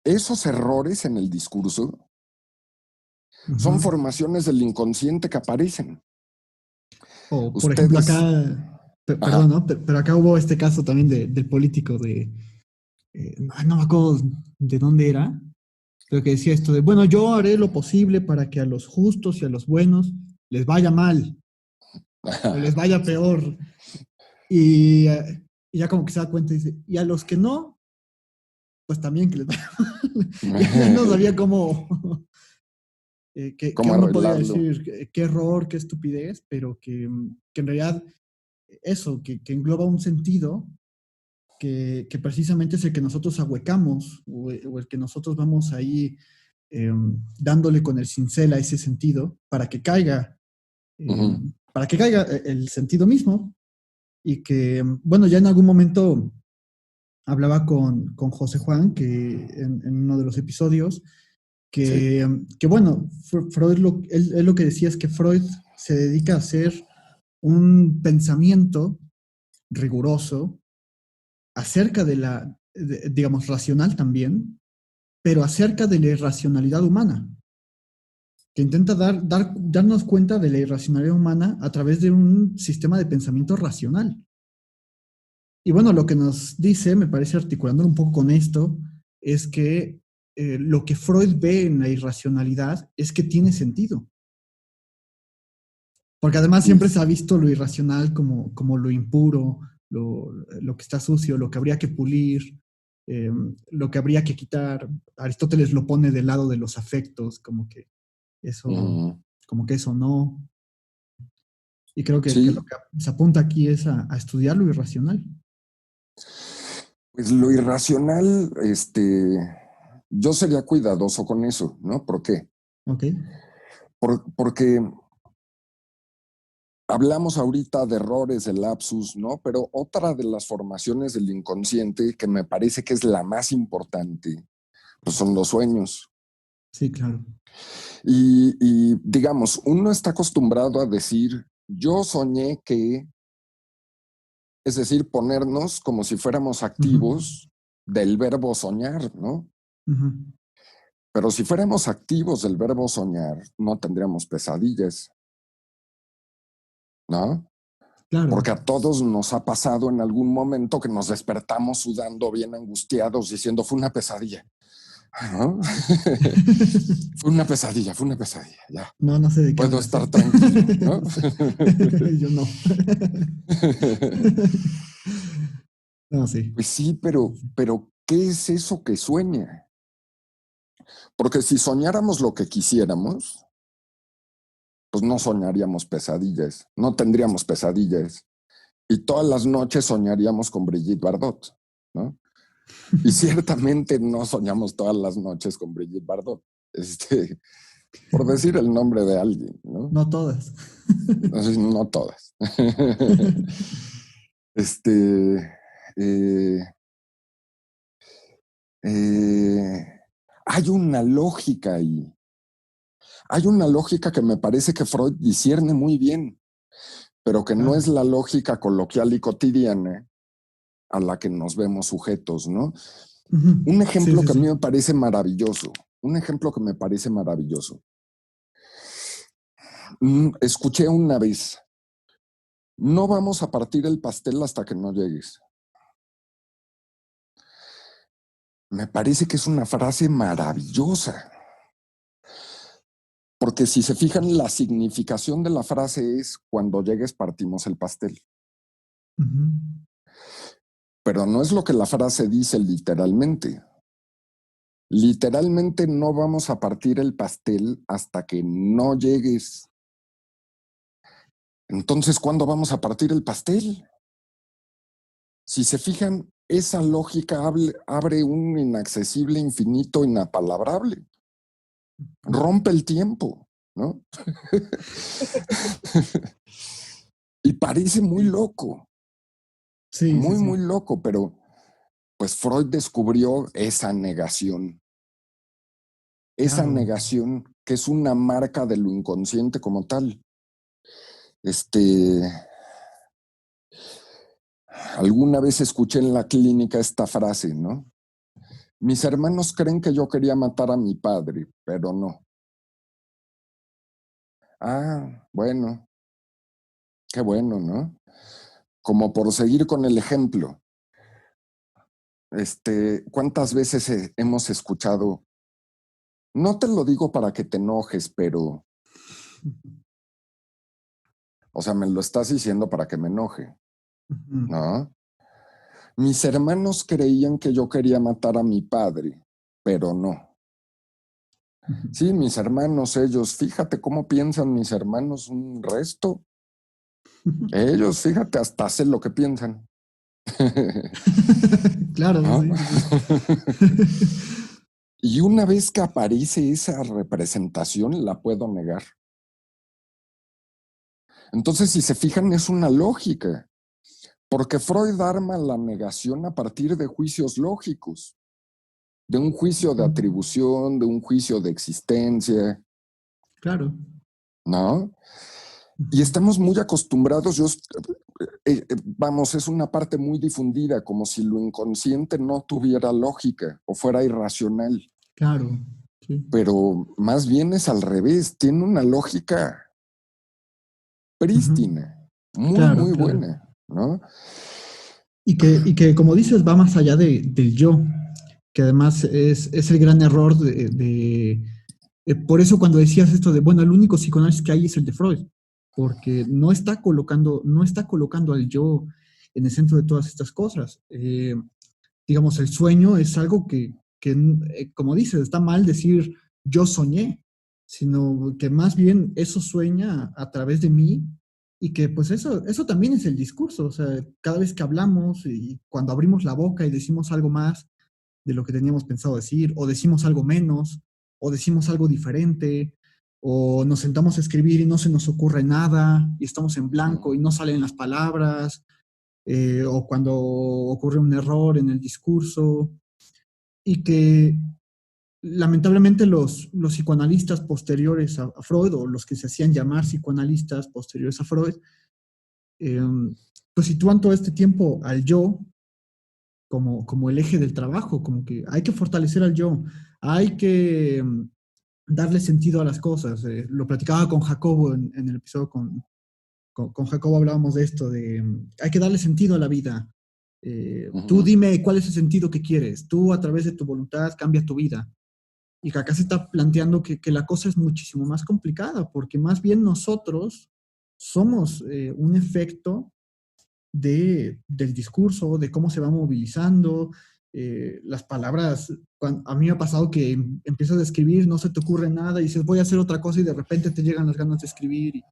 Speaker 2: Esos errores en el discurso son
Speaker 1: Ujú.
Speaker 2: formaciones del inconsciente que aparecen.
Speaker 1: O, por ejemplo,
Speaker 2: Ustedes,
Speaker 1: acá, perdón,
Speaker 2: ajá,
Speaker 1: ¿no? Pero acá hubo este caso también del político no me acuerdo de dónde era, pero que decía esto de, bueno, yo haré lo posible para que a los justos y a los buenos les vaya mal o les vaya peor. Y ya como que se da cuenta y dice, y a los que no, pues también que les vaya mal. Y él no sabía cómo, que
Speaker 2: cómo
Speaker 1: uno podría
Speaker 2: arreglarlo.
Speaker 1: decir qué error, qué estupidez, pero que en realidad eso, que engloba un sentido que precisamente es el que nosotros ahuecamos o el que nosotros vamos ahí eh, dándole con el cincel a ese sentido eh,
Speaker 2: Ujú.
Speaker 1: para que caiga el sentido mismo y que, bueno, ya en algún momento hablaba con José Juan, que en uno de los episodios,
Speaker 2: Sí.
Speaker 1: que bueno, Freud, él lo que decía es que Freud se dedica a hacer un pensamiento riguroso acerca digamos, racional también, pero acerca de la irracionalidad humana, que intenta darnos cuenta de la irracionalidad humana a través de un sistema de pensamiento racional. Y bueno, lo que nos dice, me parece articulando un poco con esto, es que lo que Freud ve en la irracionalidad es que tiene sentido. Porque además siempre se
Speaker 2: Pues,
Speaker 1: ha visto lo irracional como lo impuro, lo que está sucio, lo que habría que pulir, lo que habría que quitar. Aristóteles lo pone del lado de los afectos, eso,
Speaker 2: ujú.
Speaker 1: como que eso no. Y creo que lo
Speaker 2: Sí,
Speaker 1: que se apunta aquí es a estudiar lo irracional.
Speaker 2: pues lo irracional, yo sería cuidadoso con eso, ¿no? ¿Por qué?
Speaker 1: ¿Ok?
Speaker 2: Porque hablamos ahorita de errores, de lapsus, ¿no? Pero otra de las formaciones del inconsciente que me parece que es la más importante, pues son los sueños.
Speaker 1: Sí, claro.
Speaker 2: Y digamos, uno está acostumbrado a decir, yo soñé que, es decir, ponernos como si fuéramos
Speaker 1: Ujú,
Speaker 2: activos del verbo soñar, ¿no?
Speaker 1: ujú.
Speaker 2: Pero si fuéramos activos del verbo soñar, no tendríamos pesadillas, ¿no?
Speaker 1: Claro.
Speaker 2: Porque a todos nos ha pasado en algún momento que nos despertamos sudando, bien angustiados, diciendo, fue una pesadilla, ¿no? Fue una pesadilla, ya.
Speaker 1: No, no sé de qué
Speaker 2: Puedo
Speaker 1: hablas,
Speaker 2: estar
Speaker 1: ¿eh?
Speaker 2: tranquilo, ¿no?
Speaker 1: Yo no. No, sí.
Speaker 2: Pues sí,
Speaker 1: Sí, sí.
Speaker 2: pero ¿qué es eso que sueña? Porque si soñáramos lo que quisiéramos, pues no soñaríamos pesadillas, no tendríamos pesadillas. Y todas las noches soñaríamos con Brigitte Bardot, ¿no? Y ciertamente no soñamos todas las noches con Brigitte Bardot, por decir el nombre de alguien, ¿no?
Speaker 1: No todas.
Speaker 2: No todas. este, eh, eh, hay una lógica ahí. Hay una lógica que me parece que Freud discierne muy bien, pero que no
Speaker 1: Claro.
Speaker 2: es la lógica coloquial y cotidiana a la que nos vemos sujetos, ¿no?
Speaker 1: Ujú.
Speaker 2: Un
Speaker 1: Sí,
Speaker 2: ejemplo
Speaker 1: sí,
Speaker 2: que a mí
Speaker 1: sí.
Speaker 2: me parece maravilloso, un ejemplo que me parece maravilloso. Escuché una vez, no vamos a partir el pastel hasta que no llegues. Me parece que es una frase maravillosa, porque si se fijan, la significación de la frase es cuando llegues partimos el pastel.
Speaker 1: Ujú.
Speaker 2: Pero no es lo que la frase dice literalmente. Literalmente no vamos a partir el pastel hasta que no llegues. Entonces, ¿cuándo vamos a partir el pastel? Si se fijan, esa lógica abre un inaccesible infinito inapalabrable. Rompe el tiempo, ¿no? Y parece
Speaker 1: Sí, sí,
Speaker 2: muy, muy
Speaker 1: sí.
Speaker 2: loco, pero pues Freud descubrió esa
Speaker 1: Claro.
Speaker 2: negación que es una marca de lo inconsciente como tal. Este, alguna vez escuché en la clínica esta frase, ¿no? Mis hermanos creen que yo quería matar a mi padre, pero no. Ah, bueno, qué bueno, ¿no? Como por seguir con el ejemplo, ¿cuántas veces hemos escuchado? No te lo digo para que te enojes, pero, o sea, me lo estás diciendo para que me enoje,
Speaker 1: Ujú.
Speaker 2: ¿no? Mis hermanos creían que yo quería matar a mi padre, pero no.
Speaker 1: Ujú.
Speaker 2: Sí, mis hermanos, ellos, fíjate cómo piensan mis hermanos un resto. Ellos, fíjate, hasta hacen lo que piensan.
Speaker 1: Claro,
Speaker 2: ¿No?
Speaker 1: sí, sí, sí.
Speaker 2: Y una vez que aparece esa representación, la puedo negar. Entonces, si se fijan, es una lógica, porque Freud arma la negación a partir de juicios lógicos, de un juicio de
Speaker 1: Ujú.
Speaker 2: atribución, de un juicio de existencia,
Speaker 1: Claro.
Speaker 2: ¿no? Y
Speaker 1: Ujú.
Speaker 2: estamos muy acostumbrados, vamos, es una parte muy difundida, como si lo inconsciente no tuviera lógica o fuera irracional,
Speaker 1: Claro. Sí.
Speaker 2: pero más bien es al revés, tiene una lógica
Speaker 1: Ujú.
Speaker 2: prístina, muy,
Speaker 1: Claro,
Speaker 2: muy
Speaker 1: claro.
Speaker 2: buena, ¿no?
Speaker 1: Y que, como dices, va más allá del yo, que además es el gran error por eso cuando decías esto de, bueno, el único psicoanálisis que hay es el de Freud, porque no está colocando al yo en el centro de todas estas cosas. Digamos, el sueño es algo que, como dices, está mal decir yo soñé, sino que más bien eso sueña a través de mí y que pues eso también es el discurso, o sea, cada vez que hablamos y cuando abrimos la boca y decimos algo más de lo que teníamos pensado decir, o decimos algo menos, o decimos algo diferente, o nos sentamos a escribir y no se nos ocurre nada, y estamos en blanco
Speaker 2: ujú,
Speaker 1: y no salen las palabras, o cuando ocurre un error en el discurso, y que lamentablemente los psicoanalistas posteriores a Freud, o los que se hacían llamar psicoanalistas posteriores a Freud, eh, pues sitúan todo este tiempo al yo como el eje del trabajo, como que hay que fortalecer al yo, hay que darle sentido a las cosas. Lo platicaba con Jacobo en el episodio con Jacobo hablábamos de esto, de hay que darle sentido a la vida. Tú
Speaker 2: ujú.
Speaker 1: dime cuál es el sentido que quieres. Tú a través de tu voluntad cambia tu vida. Y que acá se está planteando que la cosa es muchísimo más complicada, porque más bien nosotros somos un efecto del discurso, de cómo se va movilizando, las palabras. A mí me ha pasado que empiezas a escribir, no se te ocurre nada y dices voy a hacer otra cosa y de repente te llegan las ganas de escribir y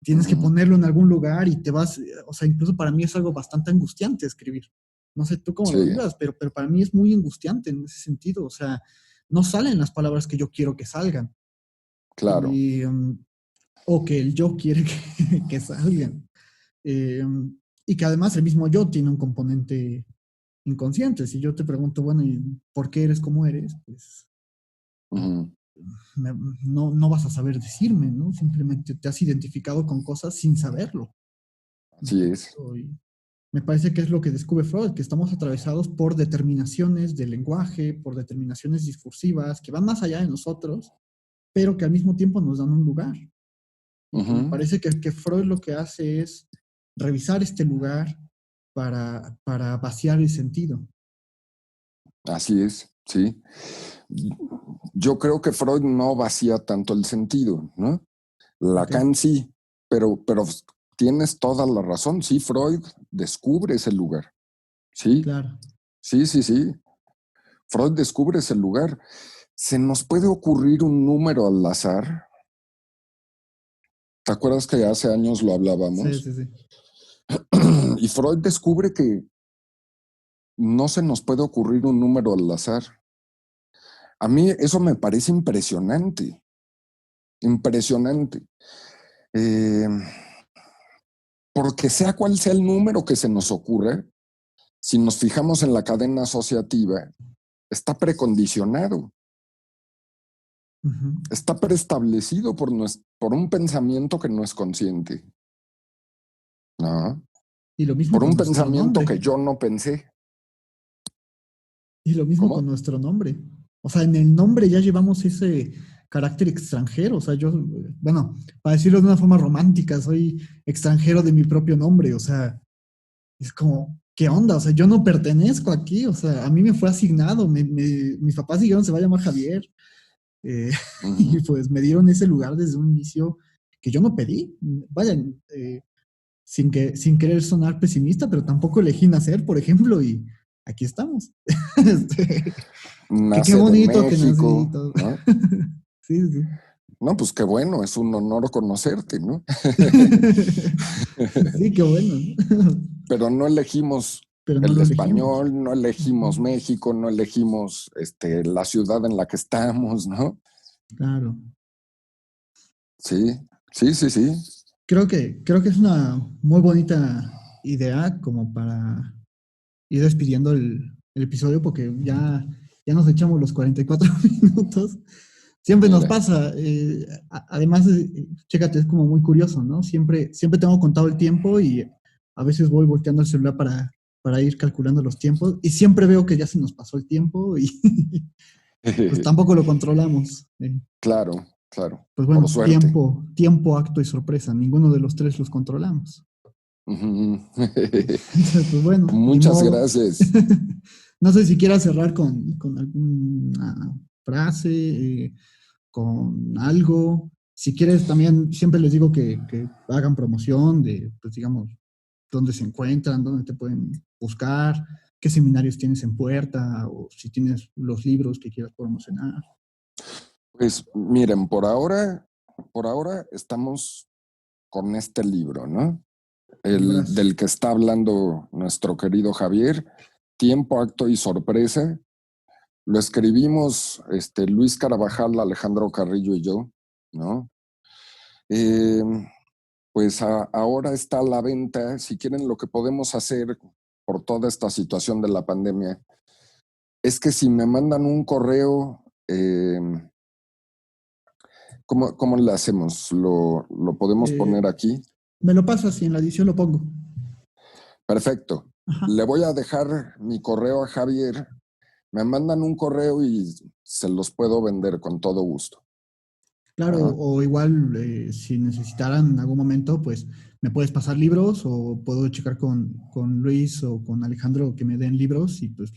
Speaker 1: tienes que
Speaker 2: Ujú.
Speaker 1: ponerlo en algún lugar y te vas, o sea, incluso para mí es algo bastante angustiante escribir. No sé tú cómo lo
Speaker 2: Sí,
Speaker 1: vivas, pero para mí es muy angustiante en ese sentido, o sea, no salen las palabras que yo quiero que salgan
Speaker 2: claro.
Speaker 1: y, o que el yo quiere que salgan. Eh, y que además el mismo yo tiene un componente inconsciente. Si yo te pregunto, bueno, ¿y por qué eres como eres? Pues
Speaker 2: Ujú.
Speaker 1: me, no vas a saber decirme, ¿no? Simplemente te has identificado con cosas sin saberlo.
Speaker 2: Así es.
Speaker 1: Y me parece que es lo que descubre Freud, que estamos atravesados por determinaciones del lenguaje, por determinaciones discursivas que van más allá de nosotros, pero que al mismo tiempo nos dan un lugar. Y que me
Speaker 2: Ujú.
Speaker 1: parece que Freud lo que hace es revisar este lugar para vaciar el sentido.
Speaker 2: Así es, sí. Yo creo que Freud no vacía tanto el sentido, ¿no?
Speaker 1: ¿Ok?
Speaker 2: Lacan sí, pero tienes toda la razón. Sí, Freud descubre ese lugar. Sí,
Speaker 1: Claro.
Speaker 2: sí, sí, sí. Freud descubre ese lugar. ¿Se nos puede ocurrir un número al azar? ¿Te acuerdas que hace años lo
Speaker 1: Sí,
Speaker 2: hablábamos?
Speaker 1: sí, sí.
Speaker 2: Y Freud descubre que no se nos puede ocurrir un número al azar. A mí eso me parece impresionante, impresionante. Eh, Porque sea cual sea el número que se nos ocurre, si nos fijamos en la cadena asociativa, está precondicionado,
Speaker 1: Ujú.
Speaker 2: está preestablecido por un pensamiento que no es consciente, ¿no?
Speaker 1: Y lo mismo
Speaker 2: Por
Speaker 1: con
Speaker 2: un
Speaker 1: nuestro
Speaker 2: pensamiento
Speaker 1: nombre.
Speaker 2: que yo no pensé.
Speaker 1: Y lo mismo con
Speaker 2: ¿Cómo?
Speaker 1: nuestro nombre. O sea, en el nombre ya llevamos ese carácter extranjero. O sea, yo, bueno, para decirlo de una forma romántica, soy extranjero de mi propio nombre. O sea, es como, ¿qué onda? O sea, yo no pertenezco aquí. O sea, a mí me fue asignado. Mis papás dijeron se va a llamar Javier. eh, y
Speaker 2: Ujú.
Speaker 1: pues me dieron ese lugar desde un inicio que yo no pedí. Vayan, sin querer sonar pesimista, pero tampoco elegí nacer, por ejemplo, y aquí estamos. Este, que qué
Speaker 2: Nace de
Speaker 1: bonito que nací y
Speaker 2: México,
Speaker 1: todo.
Speaker 2: ¿no?
Speaker 1: Sí, sí.
Speaker 2: No, pues qué bueno, es un honor conocerte, ¿no?
Speaker 1: Sí, qué bueno, ¿no?
Speaker 2: Pero no elegimos
Speaker 1: Pero no
Speaker 2: el
Speaker 1: lo elegimos.
Speaker 2: español, no elegimos México, no elegimos la ciudad en la que estamos, ¿no?
Speaker 1: Claro.
Speaker 2: Sí, sí, sí, sí.
Speaker 1: Creo que es una muy bonita idea como para ir despidiendo el episodio porque ya nos echamos los 44 minutos. Siempre nos
Speaker 2: Mira,
Speaker 1: pasa. Además, chécate, es como muy curioso, ¿no? Siempre tengo contado el tiempo y a veces voy volteando el celular para ir calculando los tiempos y siempre veo que ya se nos pasó el tiempo y pues tampoco lo controlamos.
Speaker 2: claro, claro,
Speaker 1: Pues
Speaker 2: por
Speaker 1: bueno,
Speaker 2: suerte.
Speaker 1: tiempo, acto y sorpresa. Ninguno de los tres los controlamos.
Speaker 2: Ujú.
Speaker 1: Entonces, pues bueno, ni
Speaker 2: Muchas
Speaker 1: modo.
Speaker 2: gracias.
Speaker 1: No sé si quieras cerrar con alguna frase, con algo. Si quieres, también siempre les digo que hagan promoción de, pues digamos, dónde se encuentran, dónde te pueden buscar, qué seminarios tienes en puerta o si tienes los libros que quieras promocionar.
Speaker 2: Pues miren, por ahora estamos con este libro, ¿no? El
Speaker 1: Libras.
Speaker 2: del que está hablando nuestro querido Javier, Tiempo, Acto y Sorpresa. Lo escribimos Luis Carabajal, Alejandro Carrillo y yo. ¿no? Pues ahora está a la venta. Si quieren, lo que podemos hacer por toda esta situación de la pandemia es que si me mandan un correo, ¿cómo le hacemos? ¿Lo podemos
Speaker 1: Eh,
Speaker 2: poner aquí?
Speaker 1: Me lo pasas y en la edición lo pongo.
Speaker 2: Perfecto.
Speaker 1: Ajá.
Speaker 2: Le voy a dejar mi correo a Javier. Me mandan un correo y se los puedo vender con todo gusto.
Speaker 1: Claro,
Speaker 2: ¿Ah?
Speaker 1: o igual si necesitaran en algún momento, pues me puedes pasar libros o puedo checar con Luis o con Alejandro que me den libros y pues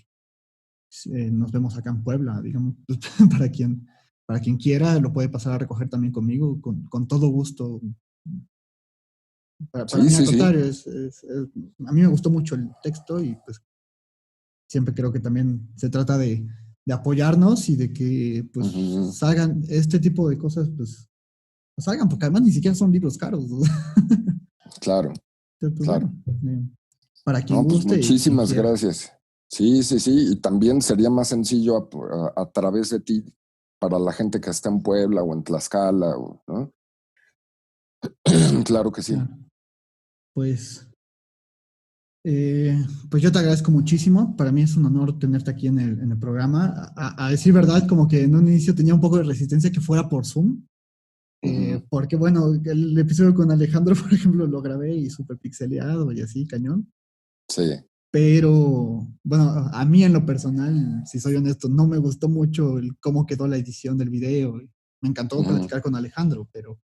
Speaker 1: nos vemos acá en Puebla, digamos, pues, para quien quiera lo puede pasar a recoger también conmigo, con todo gusto. Para
Speaker 2: Sí,
Speaker 1: mí, al
Speaker 2: sí, sí.
Speaker 1: contrario, a mí me gustó mucho el texto y pues siempre creo que también se trata de apoyarnos y de que pues
Speaker 2: Ujú.
Speaker 1: salgan este tipo de cosas, pues salgan, porque además ni siquiera son libros caros. ¿No?
Speaker 2: Claro,
Speaker 1: Pues
Speaker 2: claro.
Speaker 1: bueno, para quien
Speaker 2: No, pues
Speaker 1: guste y quien
Speaker 2: muchísimas
Speaker 1: quiera.
Speaker 2: gracias. Sí, sí, sí. Y también sería más sencillo a través de ti para la gente que está en Puebla o en Tlaxcala, ¿no? Claro que sí.
Speaker 1: Claro. Pues, pues yo te agradezco muchísimo. Para mí es un honor tenerte aquí en el programa. A decir verdad, como que en un inicio tenía un poco de resistencia que fuera por Zoom.
Speaker 2: Ujú.
Speaker 1: Porque bueno, el episodio con Alejandro, por ejemplo, lo grabé y súper pixeleado y así, cañón.
Speaker 2: Sí.
Speaker 1: Pero bueno, a mí en lo personal, si soy honesto, no me gustó mucho cómo quedó la edición del video. Me encantó
Speaker 2: Ujú.
Speaker 1: platicar con Alejandro, pero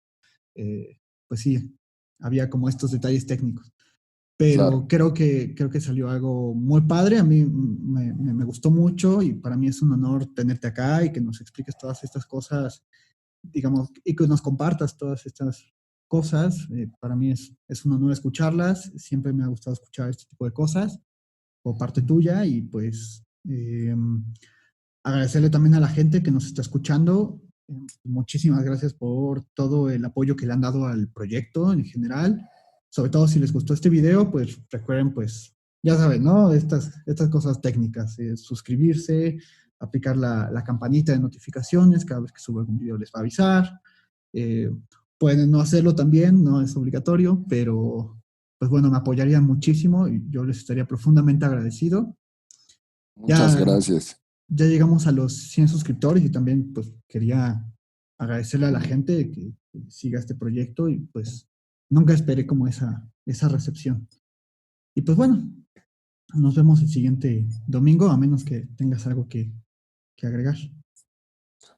Speaker 1: eh, pues sí, había como estos detalles técnicos. Pero
Speaker 2: Claro.
Speaker 1: creo que salió algo muy padre. A mí me gustó mucho y para mí es un honor tenerte acá y que nos expliques todas estas cosas, digamos, y que nos compartas todas estas cosas. Para mí es un honor escucharlas. Siempre me ha gustado escuchar este tipo de cosas por parte tuya y pues agradecerle también a la gente que nos está escuchando. Muchísimas gracias por todo el apoyo que le han dado al proyecto en general. Sobre todo si les gustó este video, pues recuerden, pues ya saben, ¿no? Estas cosas técnicas, suscribirse, aplicar la campanita de notificaciones, cada vez que suba algún video les va a avisar. Eh, Pueden no hacerlo también, no es obligatorio, pero pues bueno, me apoyarían muchísimo y yo les estaría profundamente agradecido.
Speaker 2: Muchas
Speaker 1: Ya,
Speaker 2: gracias.
Speaker 1: ya llegamos a los 100 suscriptores y también pues quería agradecerle a la gente que siga este proyecto y pues nunca esperé como esa recepción. Y pues bueno, nos vemos el siguiente domingo, a menos que tengas algo que agregar.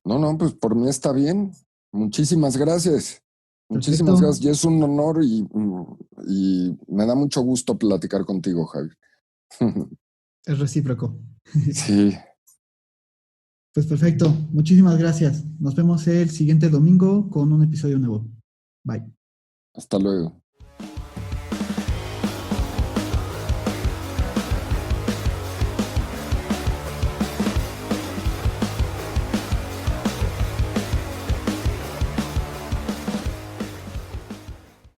Speaker 2: No, no, pues por mí está bien. Muchísimas gracias.
Speaker 1: Perfecto,
Speaker 2: Muchísimas gracias. Y es un honor y me da mucho gusto platicar contigo, Javi.
Speaker 1: es recíproco.
Speaker 2: Sí,
Speaker 1: Pues perfecto, muchísimas gracias. Nos vemos el siguiente domingo con un episodio nuevo. Bye.
Speaker 2: hasta luego.